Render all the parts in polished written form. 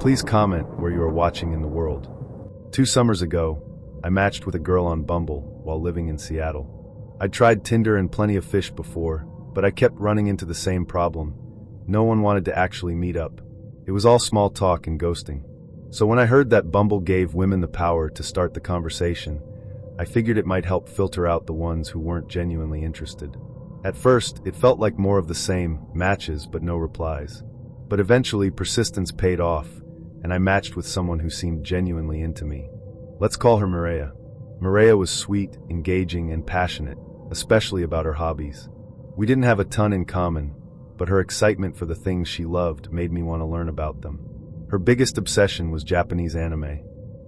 Please comment where you are watching in the world. 2 summers ago, I matched with a girl on Bumble while living in Seattle. I'd tried Tinder and Plenty of Fish before, but I kept running into the same problem. No one wanted to actually meet up. It was all small talk and ghosting. So when I heard that Bumble gave women the power to start the conversation, I figured it might help filter out the ones who weren't genuinely interested. At first, it felt like more of the same, matches but no replies. But eventually, persistence paid off, and I matched with someone who seemed genuinely into me. Let's call her Maria. Maria was sweet, engaging, and passionate, especially about her hobbies. We didn't have a ton in common, but her excitement for the things she loved made me want to learn about them. Her biggest obsession was Japanese anime.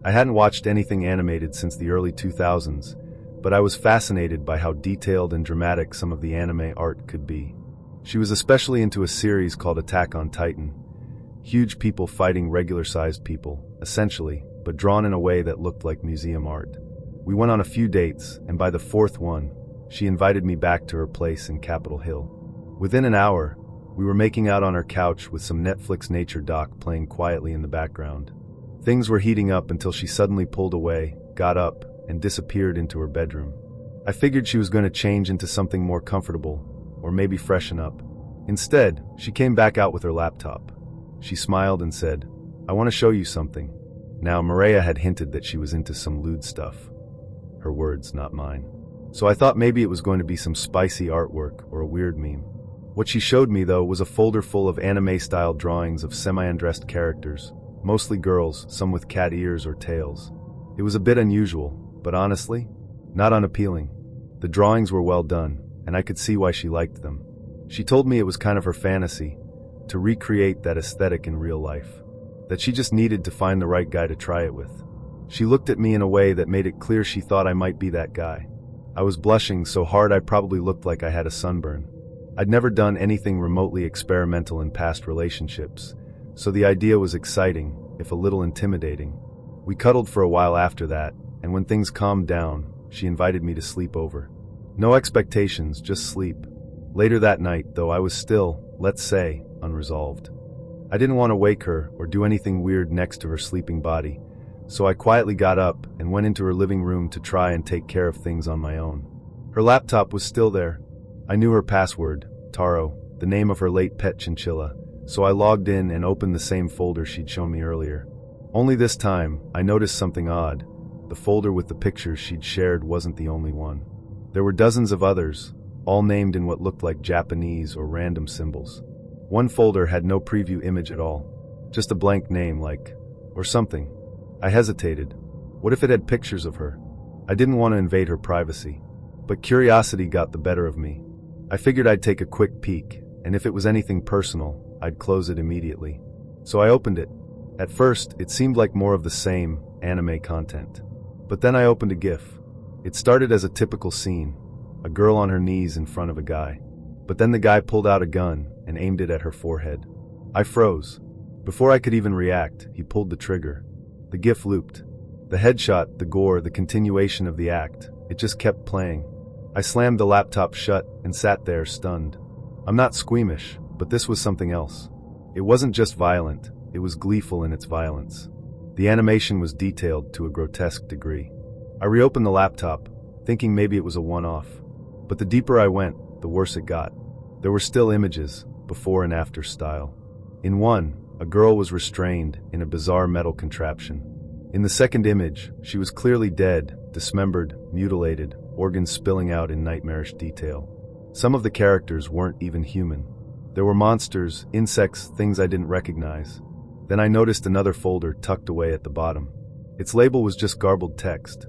I hadn't watched anything animated since the early 2000s, but I was fascinated by how detailed and dramatic some of the anime art could be. She was especially into a series called Attack on Titan. Huge people fighting regular-sized people, essentially, but drawn in a way that looked like museum art. We went on a few dates, and by the 4th one, she invited me back to her place in Capitol Hill. Within an hour, we were making out on her couch with some Netflix nature doc playing quietly in the background. Things were heating up until she suddenly pulled away, got up, and disappeared into her bedroom. I figured she was going to change into something more comfortable, or maybe freshen up. Instead, she came back out with her laptop. She smiled and said, "I want to show you something." Now, Maria had hinted that she was into some lewd stuff. Her words, not mine. So I thought maybe it was going to be some spicy artwork or a weird meme. What she showed me, though, was a folder full of anime-style drawings of semi-undressed characters, mostly girls, some with cat ears or tails. It was a bit unusual, but honestly, not unappealing. The drawings were well done, and I could see why she liked them. She told me it was kind of her fantasy, to recreate that aesthetic in real life, that she just needed to find the right guy to try it with. She looked at me in a way that made it clear she thought I might be that guy. I was blushing so hard I probably looked like I had a sunburn. I'd never done anything remotely experimental in past relationships, so the idea was exciting, if a little intimidating. We cuddled for a while after that, and when things calmed down, she invited me to sleep over. No expectations, just sleep. Later that night, though, I was still, let's say, unresolved. I didn't want to wake her or do anything weird next to her sleeping body, so I quietly got up and went into her living room to try and take care of things on my own. Her laptop was still there. I knew her password, Taro, the name of her late pet chinchilla, so I logged in and opened the same folder she'd shown me earlier. Only this time, I noticed something odd. The folder with the pictures she'd shared wasn't the only one. There were dozens of others, all named in what looked like Japanese or random symbols. One folder had no preview image at all, just a blank name like, or something. I hesitated. What if it had pictures of her? I didn't want to invade her privacy, but curiosity got the better of me. I figured I'd take a quick peek, and if it was anything personal, I'd close it immediately. So I opened it. At first, it seemed like more of the same, anime content. But then I opened a GIF. It started as a typical scene, a girl on her knees in front of a guy. But then the guy pulled out a gun and aimed it at her forehead. I froze. Before I could even react, he pulled the trigger. The GIF looped. The headshot, the gore, the continuation of the act, it just kept playing. I slammed the laptop shut and sat there stunned. I'm not squeamish, but this was something else. It wasn't just violent, it was gleeful in its violence. The animation was detailed to a grotesque degree. I reopened the laptop, thinking maybe it was a one-off. But the deeper I went, the worse it got. There were still images, before and after style. In one, a girl was restrained in a bizarre metal contraption. In the second image, she was clearly dead, dismembered, mutilated, organs spilling out in nightmarish detail. Some of the characters weren't even human. There were monsters, insects, things I didn't recognize. Then I noticed another folder tucked away at the bottom. Its label was just garbled text.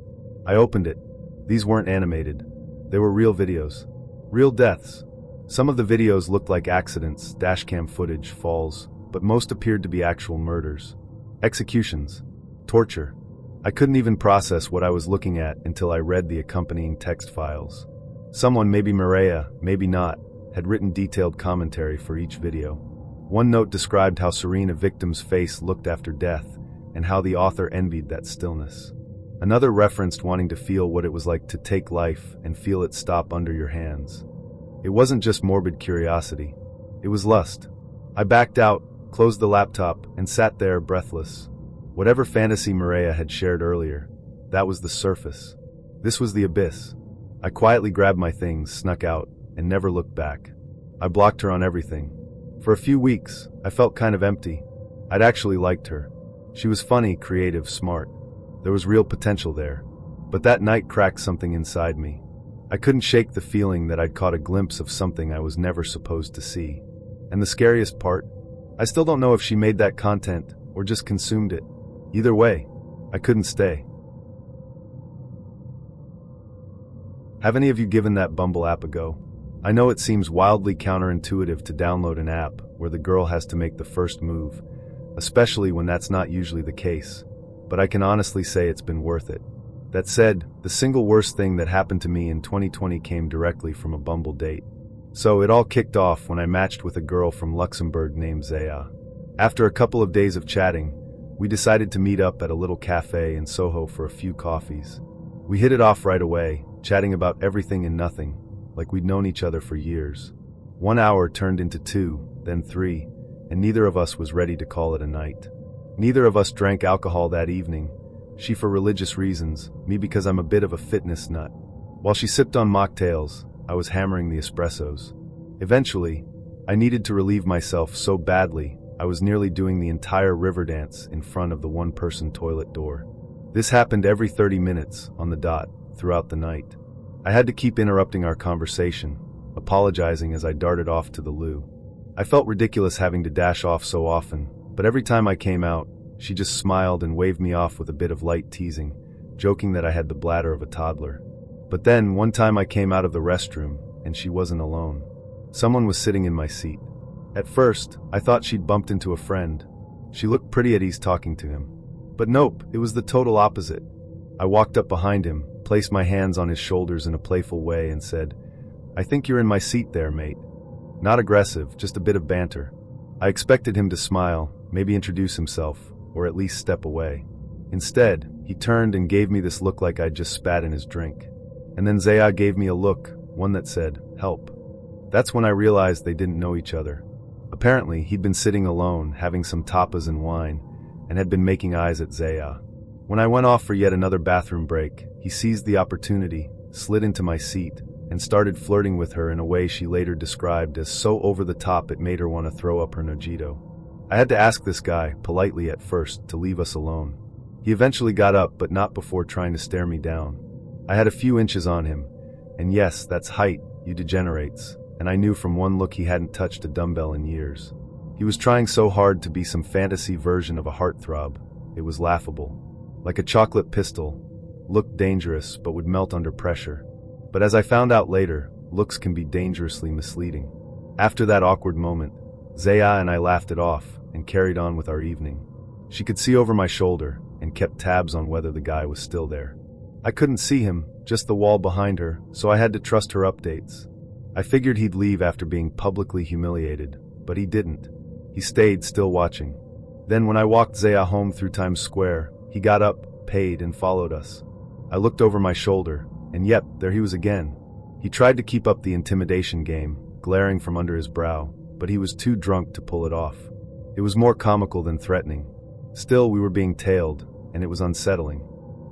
I opened it. These weren't animated. They were real videos. Real deaths. Some of the videos looked like accidents, dashcam footage, falls, but most appeared to be actual murders. Executions. Torture. I couldn't even process what I was looking at until I read the accompanying text files. Someone, maybe Maria, maybe not, had written detailed commentary for each video. One note described how serene a victim's face looked after death, and how the author envied that stillness. Another referenced wanting to feel what it was like to take life and feel it stop under your hands. It wasn't just morbid curiosity. It was lust. I backed out, closed the laptop, and sat there breathless. Whatever fantasy Maria had shared earlier, that was the surface. This was the abyss. I quietly grabbed my things, snuck out, and never looked back. I blocked her on everything. For a few weeks, I felt kind of empty. I'd actually liked her. She was funny, creative, smart. There was real potential there. But that night cracked something inside me. I couldn't shake the feeling that I'd caught a glimpse of something I was never supposed to see. And the scariest part, I still don't know if she made that content or just consumed it. Either way, I couldn't stay. Have any of you given that Bumble app a go? I know it seems wildly counterintuitive to download an app where the girl has to make the first move, especially when that's not usually the case, but I can honestly say it's been worth it. That said, the single worst thing that happened to me in 2020 came directly from a Bumble date. So it all kicked off when I matched with a girl from Luxembourg named Zaya. After a couple of days of chatting, we decided to meet up at a little cafe in Soho for a few coffees. We hit it off right away, chatting about everything and nothing, like we'd known each other for years. 1 hour turned into 2, then 3, and neither of us was ready to call it a night. Neither of us drank alcohol that evening, she for religious reasons, me because I'm a bit of a fitness nut. While she sipped on mocktails, I was hammering the espressos. Eventually, I needed to relieve myself so badly, I was nearly doing the entire river dance in front of the one-person toilet door. This happened every 30 minutes, on the dot, throughout the night. I had to keep interrupting our conversation, apologizing as I darted off to the loo. I felt ridiculous having to dash off so often, but every time I came out, she just smiled and waved me off with a bit of light teasing, joking that I had the bladder of a toddler. But then, one time I came out of the restroom, and she wasn't alone. Someone was sitting in my seat. At first, I thought she'd bumped into a friend. She looked pretty at ease talking to him. But nope, it was the total opposite. I walked up behind him, placed my hands on his shoulders in a playful way and said, "I think you're in my seat there, mate." Not aggressive, just a bit of banter. I expected him to smile, maybe introduce himself, or at least step away. Instead, he turned and gave me this look like I'd just spat in his drink. And then Zaya gave me a look, one that said, "Help." That's when I realized they didn't know each other. Apparently, he'd been sitting alone, having some tapas and wine, and had been making eyes at Zaya. When I went off for yet another bathroom break, he seized the opportunity, slid into my seat, and started flirting with her in a way she later described as so over the top it made her want to throw up her nojito. I had to ask this guy, politely at first, to leave us alone. He eventually got up, but not before trying to stare me down. I had a few inches on him, and yes, that's height, you degenerates, and I knew from one look he hadn't touched a dumbbell in years. He was trying so hard to be some fantasy version of a heartthrob, it was laughable. Like a chocolate pistol, looked dangerous but would melt under pressure. But as I found out later, looks can be dangerously misleading. After that awkward moment, Zaya and I laughed it off and carried on with our evening. She could see over my shoulder and kept tabs on whether the guy was still there. I couldn't see him, just the wall behind her, so I had to trust her updates. I figured he'd leave after being publicly humiliated, but he didn't. He stayed, still watching. Then when I walked Zaya home through Times Square, he got up, paid, and followed us. I looked over my shoulder, and yep, there he was again. He tried to keep up the intimidation game, glaring from under his brow, but he was too drunk to pull it off. It was more comical than threatening. Still, we were being tailed, and it was unsettling.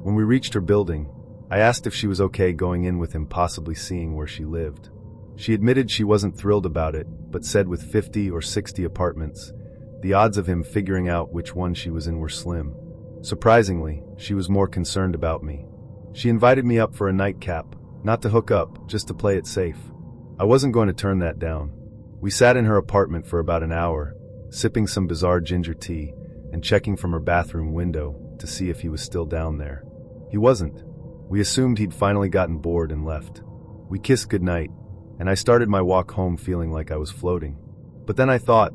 When we reached her building, I asked if she was okay going in with him, possibly seeing where she lived. She admitted she wasn't thrilled about it, but said with 50 or 60 apartments, the odds of him figuring out which one she was in were slim. Surprisingly, she was more concerned about me. She invited me up for a nightcap, not to hook up, just to play it safe. I wasn't going to turn that down. We sat in her apartment for about an hour, sipping some bizarre ginger tea and checking from her bathroom window to see if he was still down there. He wasn't. We assumed he'd finally gotten bored and left. We kissed goodnight, and I started my walk home feeling like I was floating. But then I thought,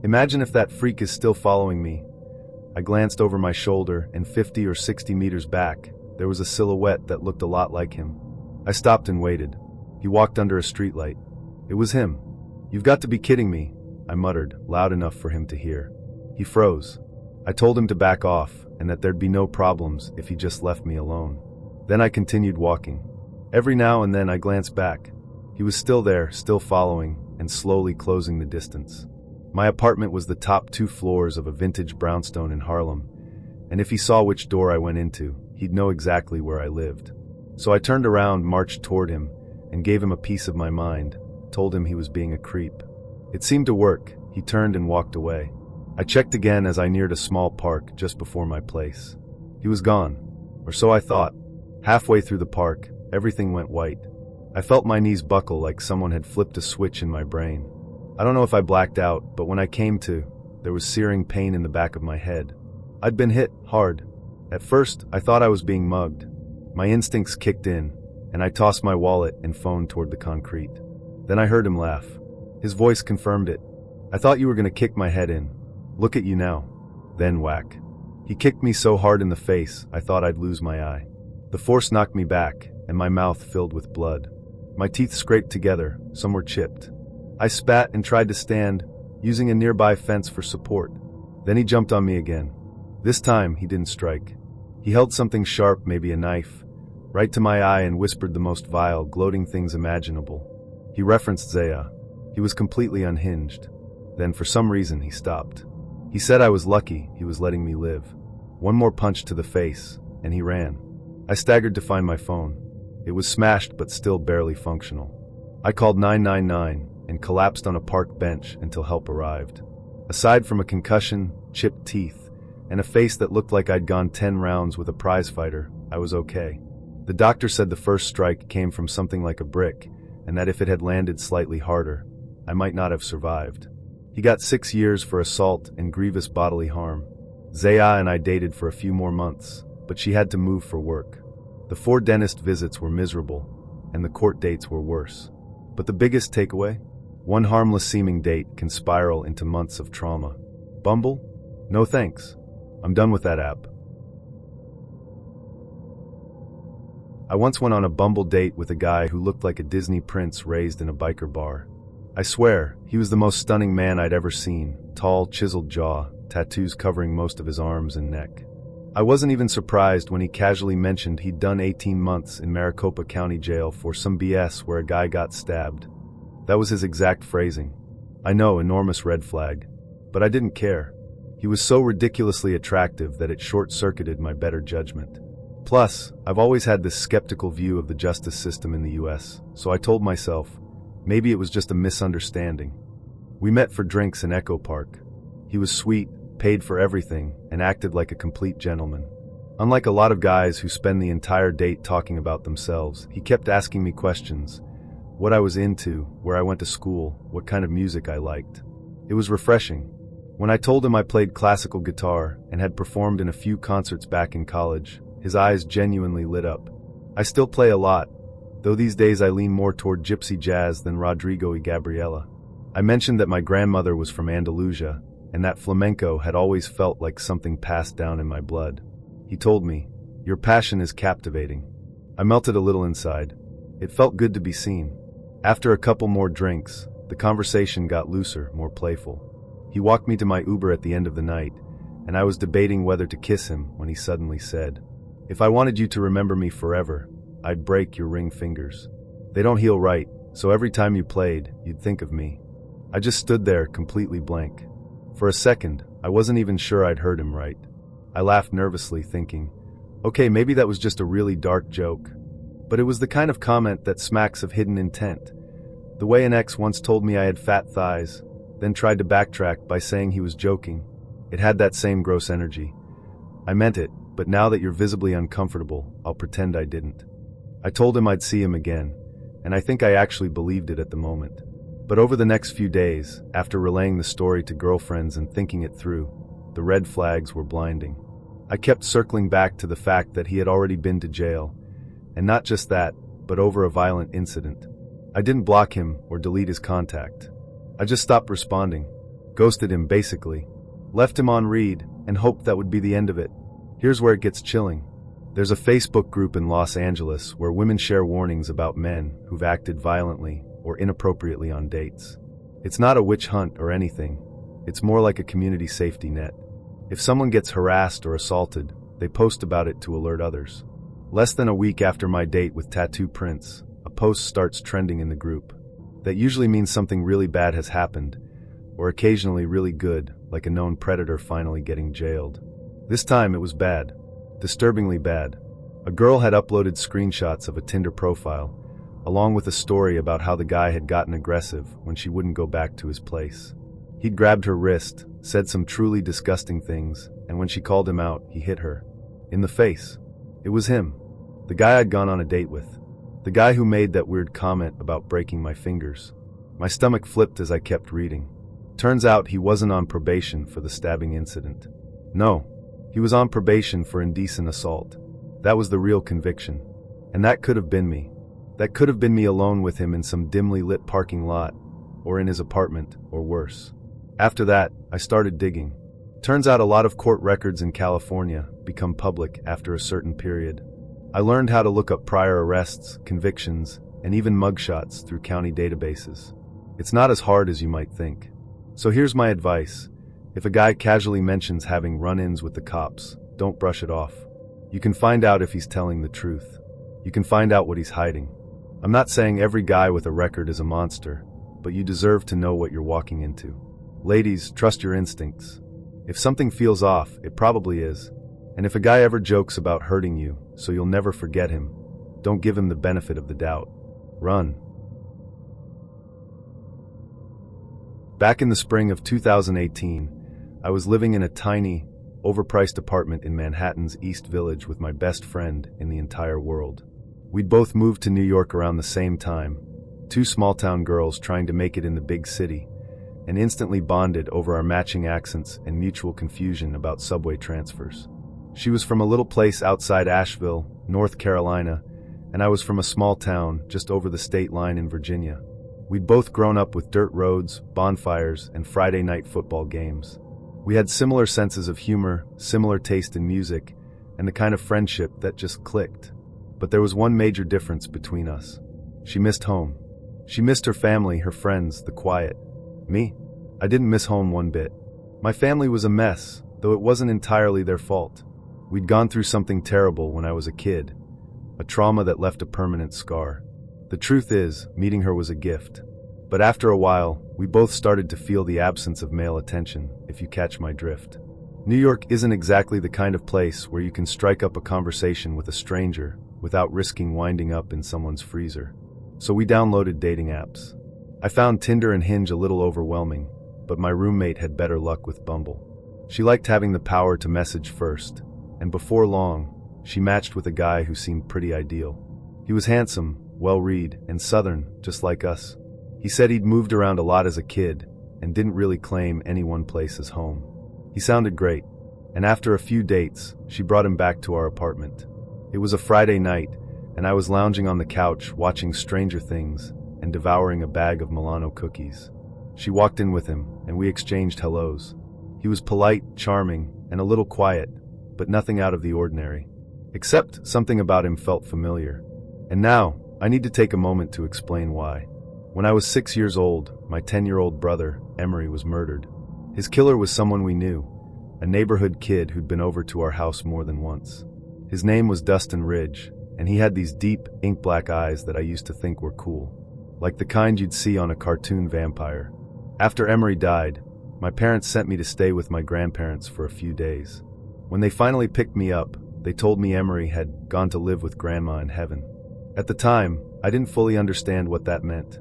imagine if that freak is still following me. I glanced over my shoulder, and 50 or 60 meters back, there was a silhouette that looked a lot like him. I stopped and waited. He walked under a streetlight. It was him. "You've got to be kidding me," I muttered, loud enough for him to hear. He froze. I told him to back off, and that there'd be no problems if he just left me alone. Then I continued walking. Every now and then I glanced back. He was still there, still following, and slowly closing the distance. My apartment was the top 2 floors of a vintage brownstone in Harlem, and if he saw which door I went into, he'd know exactly where I lived. So I turned around, marched toward him, and gave him a piece of my mind, told him he was being a creep. It seemed to work. He turned and walked away. I checked again as I neared a small park just before my place. He was gone, or so I thought. Halfway through the park, everything went white. I felt my knees buckle like someone had flipped a switch in my brain. I don't know if I blacked out, but when I came to, there was searing pain in the back of my head. I'd been hit hard. At first, I thought I was being mugged. My instincts kicked in, and I tossed my wallet and phone toward the concrete. Then I heard him laugh. His voice confirmed it. "I thought you were going to kick my head in. Look at you now." Then whack. He kicked me so hard in the face, I thought I'd lose my eye. The force knocked me back, and my mouth filled with blood. My teeth scraped together, some were chipped. I spat and tried to stand, using a nearby fence for support. Then he jumped on me again. This time, he didn't strike. He held something sharp, maybe a knife, right to my eye and whispered the most vile, gloating things imaginable. He referenced Zaya. He was completely unhinged. Then, for some reason, he stopped. He said I was lucky he was letting me live. One more punch to the face, and he ran. I staggered to find my phone. It was smashed but still barely functional. I called 999 and collapsed on a park bench until help arrived. Aside from a concussion, chipped teeth, and a face that looked like I'd gone 10 rounds with a prizefighter, I was okay. The doctor said the first strike came from something like a brick, and that if it had landed slightly harder, I might not have survived. He got 6 years for assault and grievous bodily harm. Zaya and I dated for a few more months, but she had to move for work. The 4 dentist visits were miserable, and the court dates were worse. But the biggest takeaway? One harmless-seeming date can spiral into months of trauma. Bumble? No thanks. I'm done with that app. I once went on a Bumble date with a guy who looked like a Disney prince raised in a biker bar. I swear, he was the most stunning man I'd ever seen. Tall, chiseled jaw, tattoos covering most of his arms and neck. I wasn't even surprised when he casually mentioned he'd done 18 months in Maricopa County Jail for some BS where a guy got stabbed. That was his exact phrasing. I know, enormous red flag. But I didn't care. He was so ridiculously attractive that it short-circuited my better judgment. Plus, I've always had this skeptical view of the justice system in the US, so I told myself, maybe it was just a misunderstanding. We met for drinks in Echo Park. He was sweet, paid for everything, and acted like a complete gentleman. Unlike a lot of guys who spend the entire date talking about themselves, he kept asking me questions. What I was into, where I went to school, what kind of music I liked. It was refreshing. When I told him I played classical guitar and had performed in a few concerts back in college, his eyes genuinely lit up. I still play a lot, though these days I lean more toward gypsy jazz than Rodrigo y Gabriela. I mentioned that my grandmother was from Andalusia, and that flamenco had always felt like something passed down in my blood. He told me, "Your passion is captivating." I melted a little inside. It felt good to be seen. After a couple more drinks, the conversation got looser, more playful. He walked me to my Uber at the end of the night, and I was debating whether to kiss him when he suddenly said, "If I wanted you to remember me forever, I'd break your ring fingers. They don't heal right, so every time you played, you'd think of me." I just stood there, completely blank. For a second, I wasn't even sure I'd heard him right. I laughed nervously, thinking, okay, maybe that was just a really dark joke. But it was the kind of comment that smacks of hidden intent. The way an ex once told me I had fat thighs, then tried to backtrack by saying he was joking. It had that same gross energy. I meant it, but now that you're visibly uncomfortable, I'll pretend I didn't. I told him I'd see him again, and I think I actually believed it at the moment. But over the next few days, after relaying the story to girlfriends and thinking it through, the red flags were blinding. I kept circling back to the fact that he had already been to jail, and not just that, but over a violent incident. I didn't block him or delete his contact. I just stopped responding, ghosted him basically, left him on read, and hoped that would be the end of it. Here's where it gets chilling. There's a Facebook group in Los Angeles where women share warnings about men who've acted violently or inappropriately on dates. It's not a witch hunt or anything. It's more like a community safety net. If someone gets harassed or assaulted, they post about it to alert others. Less than a week after my date with Tattoo Prince, a post starts trending in the group. That usually means something really bad has happened, or occasionally really good, like a known predator finally getting jailed. This time it was bad. Disturbingly bad. A girl had uploaded screenshots of a Tinder profile, along with a story about how the guy had gotten aggressive when she wouldn't go back to his place. He'd grabbed her wrist, said some truly disgusting things, and when she called him out, he hit her. In the face. It was him. The guy I'd gone on a date with. The guy who made that weird comment about breaking my fingers. My stomach flipped as I kept reading. Turns out he wasn't on probation for the stabbing incident. No, he was on probation for indecent assault. That was the real conviction. And that could have been me. That could have been me alone with him in some dimly lit parking lot, or in his apartment, or worse. After that, I started digging. Turns out a lot of court records in California become public after a certain period. I learned how to look up prior arrests, convictions, and even mugshots through county databases. It's not as hard as you might think. So here's my advice. If a guy casually mentions having run-ins with the cops, don't brush it off. You can find out if he's telling the truth. You can find out what he's hiding. I'm not saying every guy with a record is a monster, but you deserve to know what you're walking into. Ladies, trust your instincts. If something feels off, it probably is. And if a guy ever jokes about hurting you, so you'll never forget him, don't give him the benefit of the doubt. Run. Back in the spring of 2018, I was living in a tiny, overpriced apartment in Manhattan's East Village with my best friend in the entire world. We'd both moved to New York around the same time, two small-town girls trying to make it in the big city, and instantly bonded over our matching accents and mutual confusion about subway transfers. She was from a little place outside Asheville, North Carolina, and I was from a small town just over the state line in Virginia. We'd both grown up with dirt roads, bonfires, and Friday night football games. We had similar senses of humor, similar taste in music, and the kind of friendship that just clicked. But there was one major difference between us. She missed home. She missed her family, her friends, the quiet. Me? I didn't miss home one bit. My family was a mess, though it wasn't entirely their fault. We'd gone through something terrible when I was a kid, a trauma that left a permanent scar. The truth is, meeting her was a gift. But after a while, we both started to feel the absence of male attention, if you catch my drift. New York isn't exactly the kind of place where you can strike up a conversation with a stranger without risking winding up in someone's freezer. So we downloaded dating apps. I found Tinder and Hinge a little overwhelming, but my roommate had better luck with Bumble. She liked having the power to message first, and before long, she matched with a guy who seemed pretty ideal. He was handsome, well-read, and southern, just like us. He said he'd moved around a lot as a kid, and didn't really claim any one place as home. He sounded great, and after a few dates, she brought him back to our apartment. It was a Friday night, and I was lounging on the couch watching Stranger Things and devouring a bag of Milano cookies. She walked in with him, and we exchanged hellos. He was polite, charming, and a little quiet, but nothing out of the ordinary. Except something about him felt familiar. And now, I need to take a moment to explain why. When I was 6 years old, my 10-year-old brother, Emery, was murdered. His killer was someone we knew, a neighborhood kid who'd been over to our house more than once. His name was Dustin Ridge, and he had these deep, ink-black eyes that I used to think were cool, like the kind you'd see on a cartoon vampire. After Emery died, my parents sent me to stay with my grandparents for a few days. When they finally picked me up, they told me Emery had gone to live with Grandma in heaven. At the time, I didn't fully understand what that meant.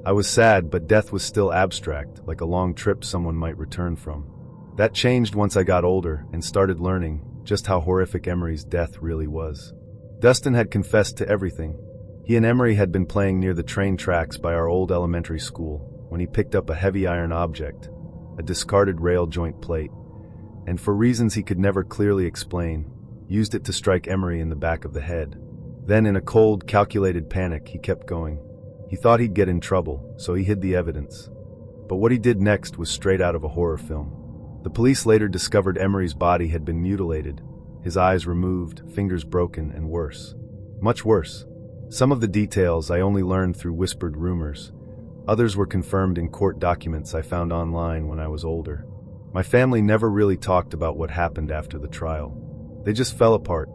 I was sad, but death was still abstract, like a long trip someone might return from. That changed once I got older and started learning just how horrific Emery's death really was. Dustin had confessed to everything. He and Emery had been playing near the train tracks by our old elementary school when he picked up a heavy iron object, a discarded rail joint plate, and for reasons he could never clearly explain, used it to strike Emery in the back of the head. Then, in a cold, calculated panic, he kept going. He thought he'd get in trouble, so he hid the evidence. But what he did next was straight out of a horror film. The police later discovered Emery's body had been mutilated, his eyes removed, fingers broken, and worse. Much worse. Some of the details I only learned through whispered rumors. Others were confirmed in court documents I found online when I was older. My family never really talked about what happened after the trial. They just fell apart.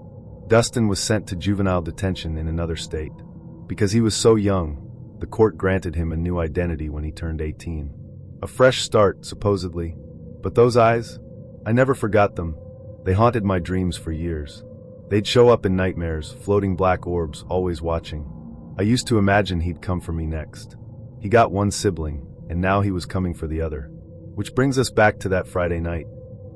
Dustin was sent to juvenile detention in another state. Because he was so young, the court granted him a new identity when he turned 18. A fresh start, supposedly. But those eyes? I never forgot them. They haunted my dreams for years. They'd show up in nightmares, floating black orbs, always watching. I used to imagine he'd come for me next. He got one sibling, and now he was coming for the other. Which brings us back to that Friday night.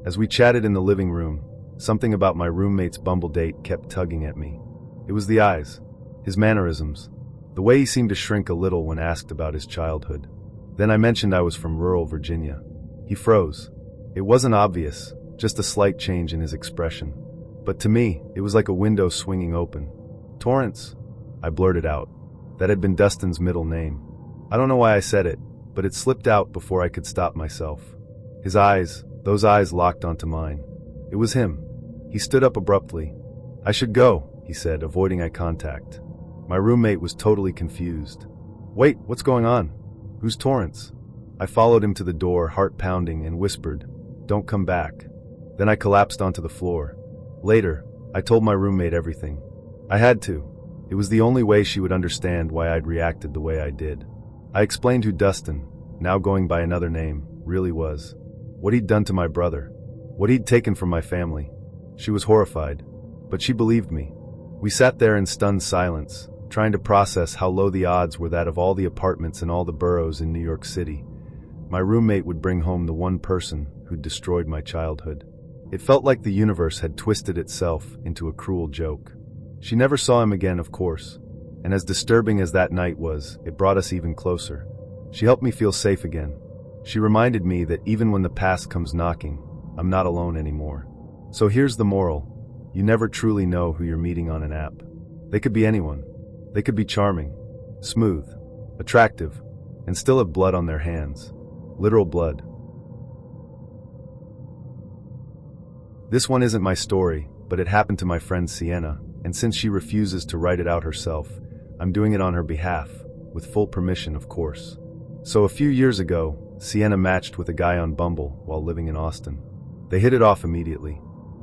As we chatted in the living room, something about my roommate's Bumble date kept tugging at me. It was the eyes, his mannerisms, the way he seemed to shrink a little when asked about his childhood. Then I mentioned I was from rural Virginia. He froze. It wasn't obvious, just a slight change in his expression. But to me, it was like a window swinging open. Torrance, I blurted out. That had been Dustin's middle name. I don't know why I said it, but it slipped out before I could stop myself. His eyes, those eyes locked onto mine. It was him. He stood up abruptly. I should go, he said, avoiding eye contact. My roommate was totally confused. Wait, what's going on? Who's Torrance? I followed him to the door, heart pounding, and whispered, "Don't come back." Then I collapsed onto the floor. Later, I told my roommate everything. I had to. It was the only way she would understand why I'd reacted the way I did. I explained who Dustin, now going by another name, really was. What he'd done to my brother. What he'd taken from my family. She was horrified, but she believed me. We sat there in stunned silence, trying to process how low the odds were that of all the apartments in all the boroughs in New York City, my roommate would bring home the one person who'd destroyed my childhood. It felt like the universe had twisted itself into a cruel joke. She never saw him again, of course, and as disturbing as that night was, it brought us even closer. She helped me feel safe again. She reminded me that even when the past comes knocking, I'm not alone anymore. So here's the moral. You never truly know who you're meeting on an app. They could be anyone. They could be charming, smooth, attractive, and still have blood on their hands. Literal blood. This one isn't my story, but it happened to my friend Sienna, and since she refuses to write it out herself, I'm doing it on her behalf, with full permission, of course. So a few years ago, Sienna matched with a guy on Bumble while living in Austin. They hit it off immediately.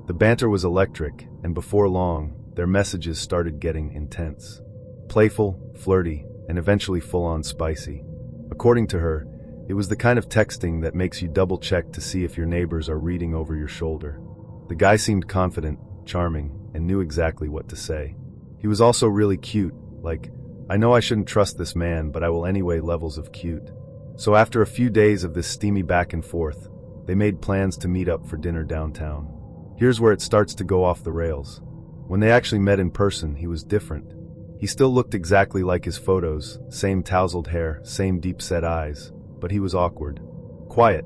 The banter was electric, and before long, their messages started getting intense. Playful, flirty, and eventually full-on spicy. According to her, it was the kind of texting that makes you double-check to see if your neighbors are reading over your shoulder. The guy seemed confident, charming, and knew exactly what to say. He was also really cute, like, I know I shouldn't trust this man, but I will anyway levels of cute. So after a few days of this steamy back and forth, they made plans to meet up for dinner downtown. Here's where it starts to go off the rails. When they actually met in person, he was different. He still looked exactly like his photos, same tousled hair, same deep-set eyes, but he was awkward. Quiet,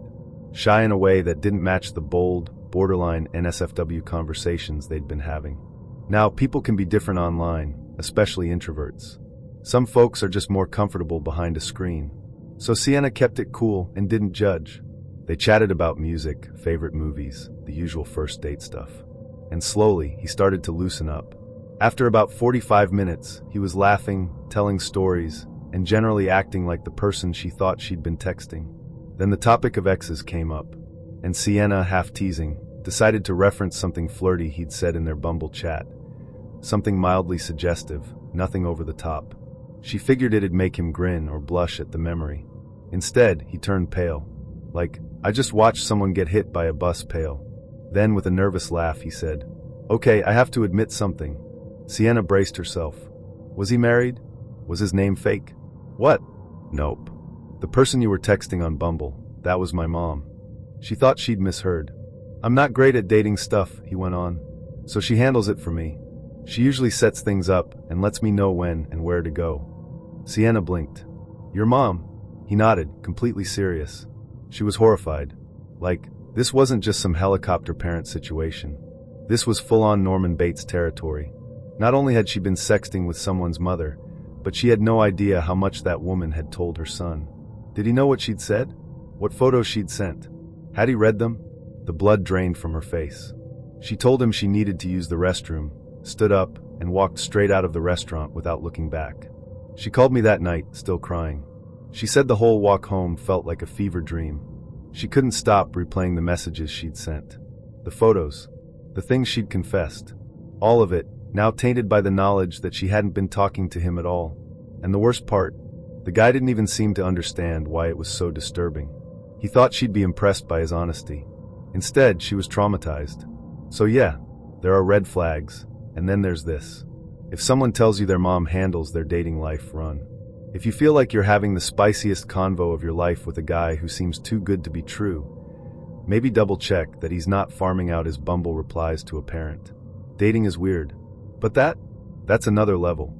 shy in a way that didn't match the bold, borderline NSFW conversations they'd been having. Now, people can be different online, especially introverts. Some folks are just more comfortable behind a screen. So Sienna kept it cool and didn't judge. They chatted about music, favorite movies, the usual first date stuff. And slowly, he started to loosen up. After about 45 minutes, he was laughing, telling stories, and generally acting like the person she thought she'd been texting. Then the topic of exes came up, and Sienna, half teasing, decided to reference something flirty he'd said in their Bumble chat. Something mildly suggestive, nothing over the top. She figured it'd make him grin or blush at the memory. Instead, he turned pale. Like, I just watched someone get hit by a bus pale. Then, with a nervous laugh, he said, "Okay, I have to admit something." Sienna braced herself. Was he married? Was his name fake? What? Nope. The person you were texting on Bumble, that was my mom. She thought she'd misheard. I'm not great at dating stuff, he went on. So she handles it for me. She usually sets things up and lets me know when and where to go. Sienna blinked. Your mom? He nodded, completely serious. She was horrified. Like, this wasn't just some helicopter parent situation. This was full-on Norman Bates territory. Not only had she been sexting with someone's mother, but she had no idea how much that woman had told her son. Did he know what she'd said? What photos she'd sent? Had he read them? The blood drained from her face. She told him she needed to use the restroom, stood up, and walked straight out of the restaurant without looking back. She called me that night, still crying. She said the whole walk home felt like a fever dream. She couldn't stop replaying the messages she'd sent. The photos. The things she'd confessed. All of it, now tainted by the knowledge that she hadn't been talking to him at all. And the worst part, the guy didn't even seem to understand why it was so disturbing. He thought she'd be impressed by his honesty. Instead, she was traumatized. So yeah, there are red flags, and then there's this. If someone tells you their mom handles their dating life, run. If you feel like you're having the spiciest convo of your life with a guy who seems too good to be true, maybe double check that he's not farming out his Bumble replies to a parent. Dating is weird, but that's another level.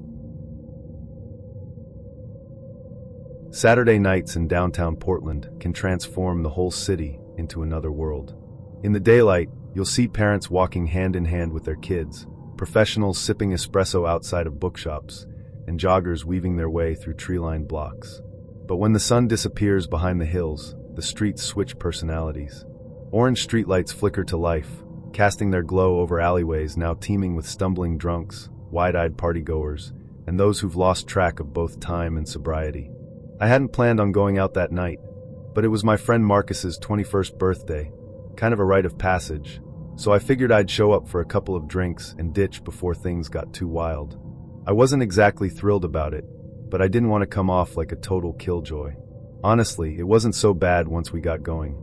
Saturday nights in downtown Portland can transform the whole city into another world. In the daylight, you'll see parents walking hand in hand with their kids, professionals sipping espresso outside of bookshops, and joggers weaving their way through tree-lined blocks. But when the sun disappears behind the hills, the streets switch personalities. Orange streetlights flicker to life, casting their glow over alleyways now teeming with stumbling drunks, wide-eyed partygoers, and those who've lost track of both time and sobriety. I hadn't planned on going out that night, but it was my friend Marcus's 21st birthday, kind of a rite of passage, so I figured I'd show up for a couple of drinks and ditch before things got too wild. I wasn't exactly thrilled about it, but I didn't want to come off like a total killjoy. Honestly, it wasn't so bad once we got going.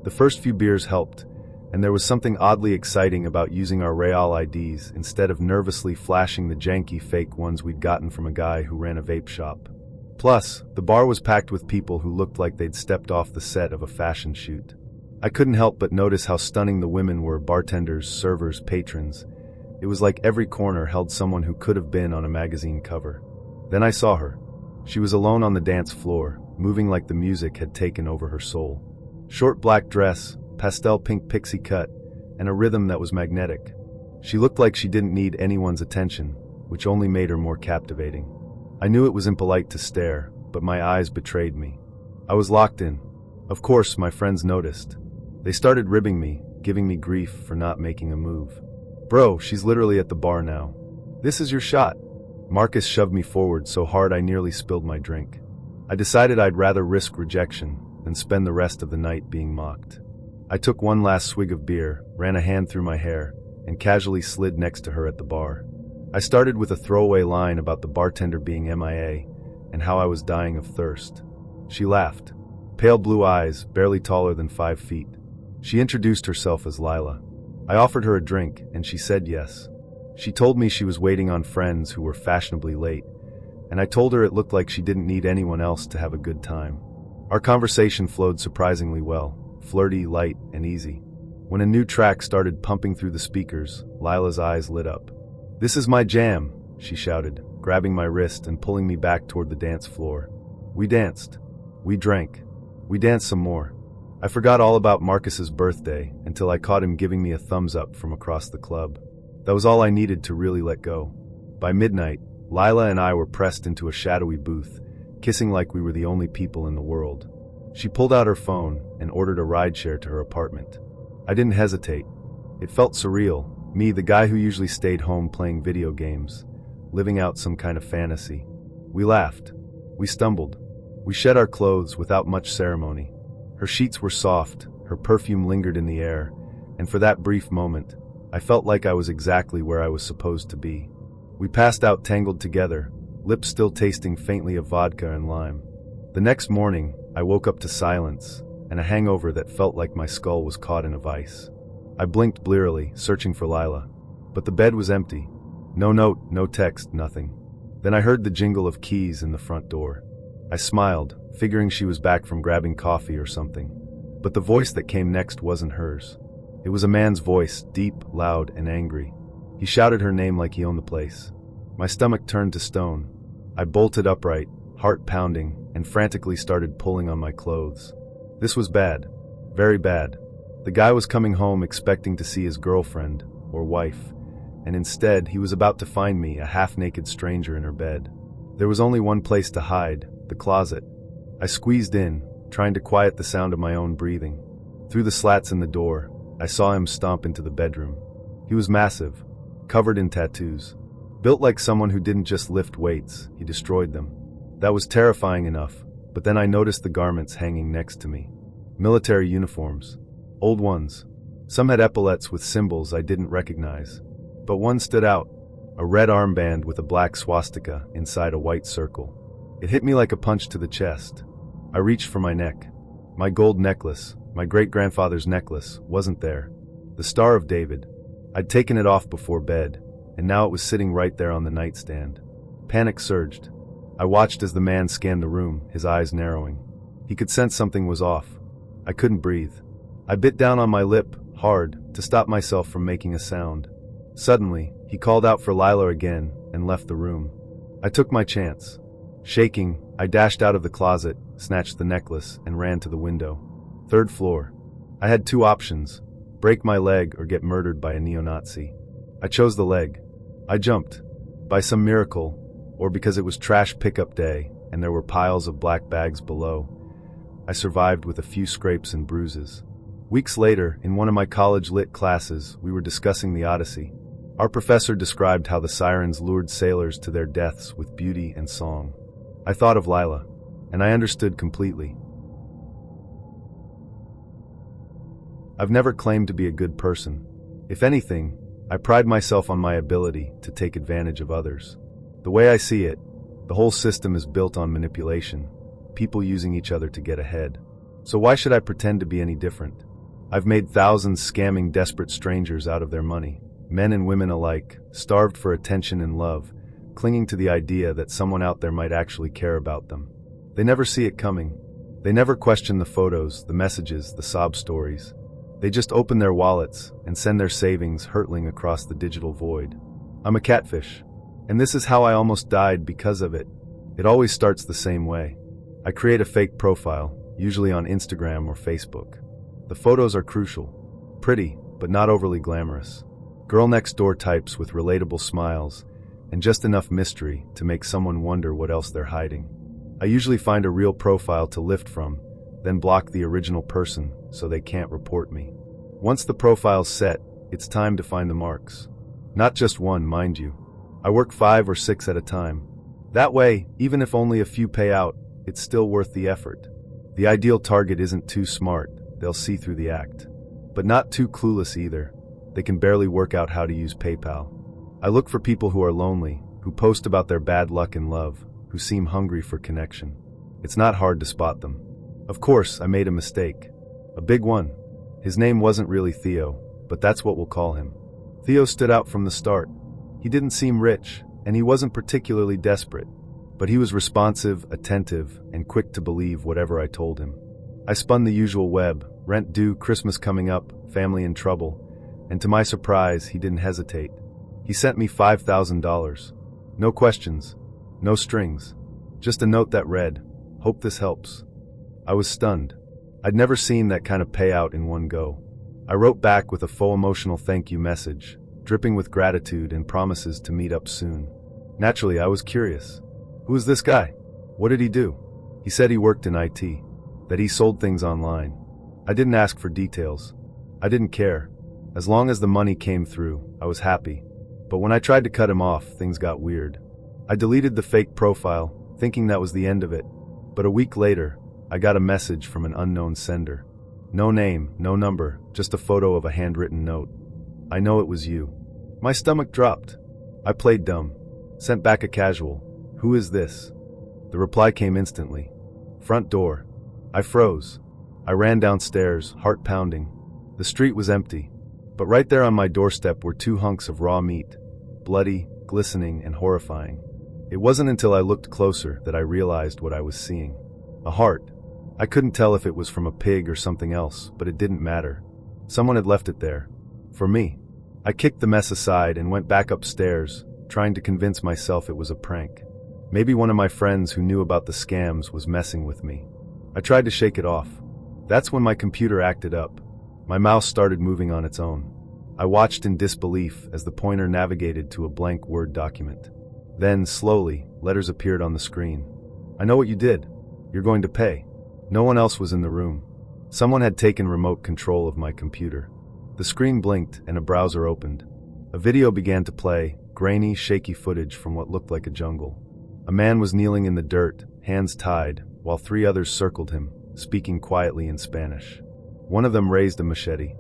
The first few beers helped, and there was something oddly exciting about using our Real IDs instead of nervously flashing the janky fake ones we'd gotten from a guy who ran a vape shop. Plus, the bar was packed with people who looked like they'd stepped off the set of a fashion shoot. I couldn't help but notice how stunning the women were: bartenders, servers, patrons. It was like every corner held someone who could have been on a magazine cover. Then I saw her. She was alone on the dance floor, moving like the music had taken over her soul. Short black dress, pastel pink pixie cut, and a rhythm that was magnetic. She looked like she didn't need anyone's attention, which only made her more captivating. I knew it was impolite to stare, but my eyes betrayed me. I was locked in. Of course, my friends noticed. They started ribbing me, giving me grief for not making a move. "Bro, she's literally at the bar now. This is your shot." Marcus shoved me forward so hard I nearly spilled my drink. I decided I'd rather risk rejection than spend the rest of the night being mocked. I took one last swig of beer, ran a hand through my hair, and casually slid next to her at the bar. I started with a throwaway line about the bartender being MIA and how I was dying of thirst. She laughed. Pale blue eyes, barely taller than 5 feet. She introduced herself as Lila. I offered her a drink, and she said yes. She told me she was waiting on friends who were fashionably late, and I told her it looked like she didn't need anyone else to have a good time. Our conversation flowed surprisingly well, flirty, light, and easy. When a new track started pumping through the speakers, Lila's eyes lit up. "This is my jam," she shouted, grabbing my wrist and pulling me back toward the dance floor. We danced. We drank. We danced some more. I forgot all about Marcus's birthday until I caught him giving me a thumbs up from across the club. That was all I needed to really let go. By midnight, Lila and I were pressed into a shadowy booth, kissing like we were the only people in the world. She pulled out her phone and ordered a rideshare to her apartment. I didn't hesitate. It felt surreal. Me, the guy who usually stayed home playing video games, living out some kind of fantasy. We laughed. We stumbled. We shed our clothes without much ceremony. Her sheets were soft, her perfume lingered in the air, and for that brief moment, I felt like I was exactly where I was supposed to be. We passed out tangled together, lips still tasting faintly of vodka and lime. The next morning, I woke up to silence, and a hangover that felt like my skull was caught in a vice. I blinked blearily, searching for Lila. But the bed was empty. No note, no text, nothing. Then I heard the jingle of keys in the front door. I smiled, figuring she was back from grabbing coffee or something. But the voice that came next wasn't hers. It was a man's voice, deep, loud, and angry. He shouted her name like he owned the place. My stomach turned to stone. I bolted upright, heart pounding, and frantically started pulling on my clothes. This was bad. Very bad. The guy was coming home expecting to see his girlfriend, or wife, and instead he was about to find me, a half-naked stranger in her bed. There was only one place to hide, the closet. I squeezed in, trying to quiet the sound of my own breathing. Through the slats in the door, I saw him stomp into the bedroom. He was massive, covered in tattoos. Built like someone who didn't just lift weights, he destroyed them. That was terrifying enough, but then I noticed the garments hanging next to me. Military uniforms. Old ones. Some had epaulets with symbols I didn't recognize. But one stood out, a red armband with a black swastika inside a white circle. It hit me like a punch to the chest. I reached for my neck. My gold necklace, my great-grandfather's necklace, wasn't there. The Star of David. I'd taken it off before bed, and now it was sitting right there on the nightstand. Panic surged. I watched as the man scanned the room, his eyes narrowing. He could sense something was off. I couldn't breathe. I bit down on my lip, hard, to stop myself from making a sound. Suddenly, he called out for Lila again and left the room. I took my chance. Shaking, I dashed out of the closet, snatched the necklace, and ran to the window. 3rd floor. I had 2 options: break my leg or get murdered by a neo-Nazi. I chose the leg. I jumped. By some miracle, or because it was trash pickup day and there were piles of black bags below, I survived with a few scrapes and bruises. Weeks later, in one of my college lit classes, we were discussing the Odyssey. Our professor described how the sirens lured sailors to their deaths with beauty and song. I thought of Lila, and I understood completely. I've never claimed to be a good person. If anything, I pride myself on my ability to take advantage of others. The way I see it, the whole system is built on manipulation, people using each other to get ahead. So why should I pretend to be any different? I've made thousands scamming desperate strangers out of their money, men and women alike, starved for attention and love, clinging to the idea that someone out there might actually care about them. They never see it coming. They never question the photos, the messages, the sob stories. They just open their wallets and send their savings hurtling across the digital void. I'm a catfish. And this is how I almost died because of it. It always starts the same way. I create a fake profile, usually on Instagram or Facebook. The photos are crucial. Pretty, but not overly glamorous. Girl next door types with relatable smiles, and just enough mystery to make someone wonder what else they're hiding. I usually find a real profile to lift from, then block the original person so they can't report me. Once the profile's set, it's time to find the marks. Not just one, mind you. I work 5 or 6 at a time. That way, even if only a few pay out, it's still worth the effort. The ideal target isn't too smart, they'll see through the act. But not too clueless either. They can barely work out how to use PayPal. I look for people who are lonely, who post about their bad luck in love, who seem hungry for connection. It's not hard to spot them. Of course, I made a mistake. A big one. His name wasn't really Theo, but that's what we'll call him. Theo stood out from the start. He didn't seem rich, and he wasn't particularly desperate, but he was responsive, attentive, and quick to believe whatever I told him. I spun the usual web: rent due, Christmas coming up, family in trouble, and to my surprise, he didn't hesitate. He sent me $5,000. No questions, no strings, just a note that read, "Hope this helps." I was stunned. I'd never seen that kind of payout in one go. I wrote back with a full emotional thank you message, dripping with gratitude and promises to meet up soon. Naturally, I was curious. Who is this guy? What did he do? He said he worked in IT, that he sold things online. I didn't ask for details. I didn't care. As long as the money came through, I was happy. But when I tried to cut him off, things got weird. I deleted the fake profile, thinking that was the end of it. But a week later, I got a message from an unknown sender. No name, no number, just a photo of a handwritten note. "I know it was you." My stomach dropped. I played dumb. Sent back a casual, "Who is this?" The reply came instantly. "Front door." I froze. I ran downstairs, heart pounding. The street was empty. But right there on my doorstep were 2 hunks of raw meat, bloody, glistening, and horrifying. It wasn't until I looked closer that I realized what I was seeing. A heart. I couldn't tell if it was from a pig or something else, but it didn't matter. Someone had left it there. For me. I kicked the mess aside and went back upstairs, trying to convince myself it was a prank. Maybe one of my friends who knew about the scams was messing with me. I tried to shake it off. That's when my computer acted up. My mouse started moving on its own. I watched in disbelief as the pointer navigated to a blank Word document. Then, slowly, letters appeared on the screen. "I know what you did. You're going to pay." No one else was in the room. Someone had taken remote control of my computer. The screen blinked and a browser opened. A video began to play, grainy, shaky footage from what looked like a jungle. A man was kneeling in the dirt, hands tied, while 3 others circled him, speaking quietly in Spanish. One of them raised a machete.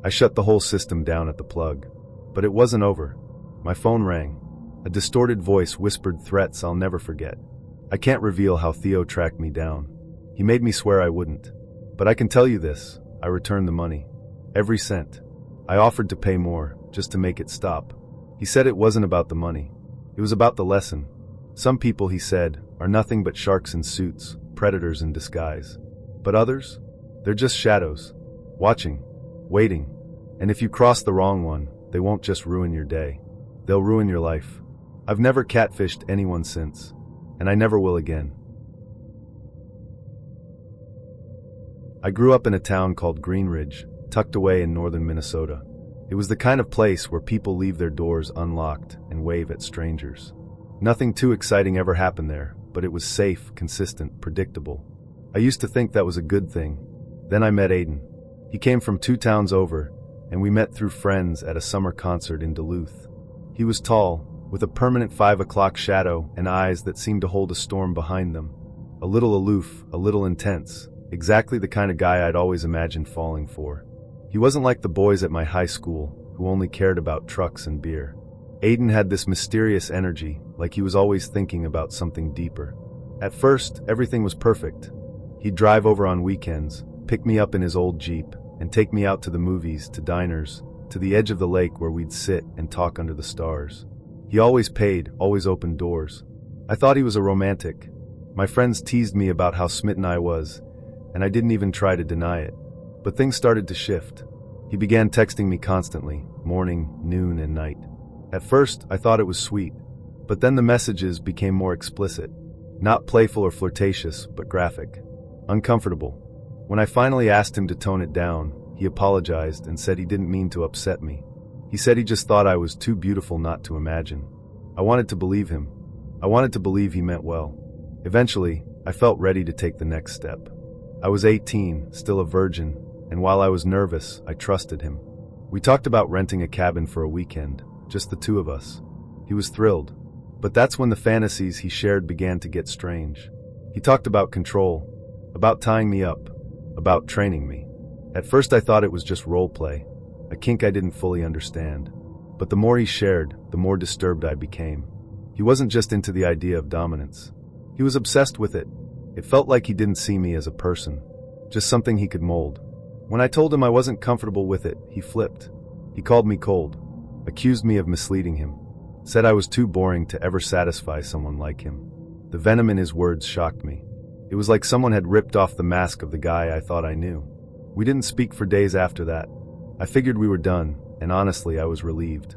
I shut the whole system down at the plug. But it wasn't over. My phone rang. A distorted voice whispered threats I'll never forget. I can't reveal how Theo tracked me down. He made me swear I wouldn't. But I can tell you this, I returned the money. Every cent. I offered to pay more, just to make it stop. He said it wasn't about the money. It was about the lesson. Some people, he said, are nothing but sharks in suits, predators in disguise. But others? They're just shadows. Watching. Waiting. And if you cross the wrong one, they won't just ruin your day. They'll ruin your life. I've never catfished anyone since. And I never will again. I grew up in a town called Green Ridge, tucked away in northern Minnesota. It was the kind of place where people leave their doors unlocked and wave at strangers. Nothing too exciting ever happened there, but it was safe, consistent, predictable. I used to think that was a good thing. Then I met Aiden. He came from 2 towns over, and we met through friends at a summer concert in Duluth. He was tall, with a permanent 5 o'clock shadow and eyes that seemed to hold a storm behind them. A little aloof, a little intense, exactly the kind of guy I'd always imagined falling for. He wasn't like the boys at my high school, who only cared about trucks and beer. Aiden had this mysterious energy, like he was always thinking about something deeper. At first, everything was perfect. He'd drive over on weekends, pick me up in his old Jeep, and take me out to the movies, to diners, to the edge of the lake where we'd sit and talk under the stars. He always paid, always opened doors. I thought he was a romantic. My friends teased me about how smitten I was, and I didn't even try to deny it. But things started to shift. He began texting me constantly, morning, noon, and night. At first, I thought it was sweet, but then the messages became more explicit. Not playful or flirtatious, but graphic. Uncomfortable. When I finally asked him to tone it down, he apologized and said he didn't mean to upset me. He said he just thought I was too beautiful not to imagine. I wanted to believe him. I wanted to believe he meant well. Eventually, I felt ready to take the next step. I was 18, still a virgin, and while I was nervous, I trusted him. We talked about renting a cabin for a weekend, just the 2 of us. He was thrilled. But that's when the fantasies he shared began to get strange. He talked about control, about tying me up, about training me. At first I thought it was just role play, a kink I didn't fully understand. But the more he shared, the more disturbed I became. He wasn't just into the idea of dominance. He was obsessed with it. It felt like he didn't see me as a person, just something he could mold. When I told him I wasn't comfortable with it, he flipped. He called me cold, accused me of misleading him, said I was too boring to ever satisfy someone like him. The venom in his words shocked me. It was like someone had ripped off the mask of the guy I thought I knew. We didn't speak for days after that. I figured we were done, and honestly, I was relieved.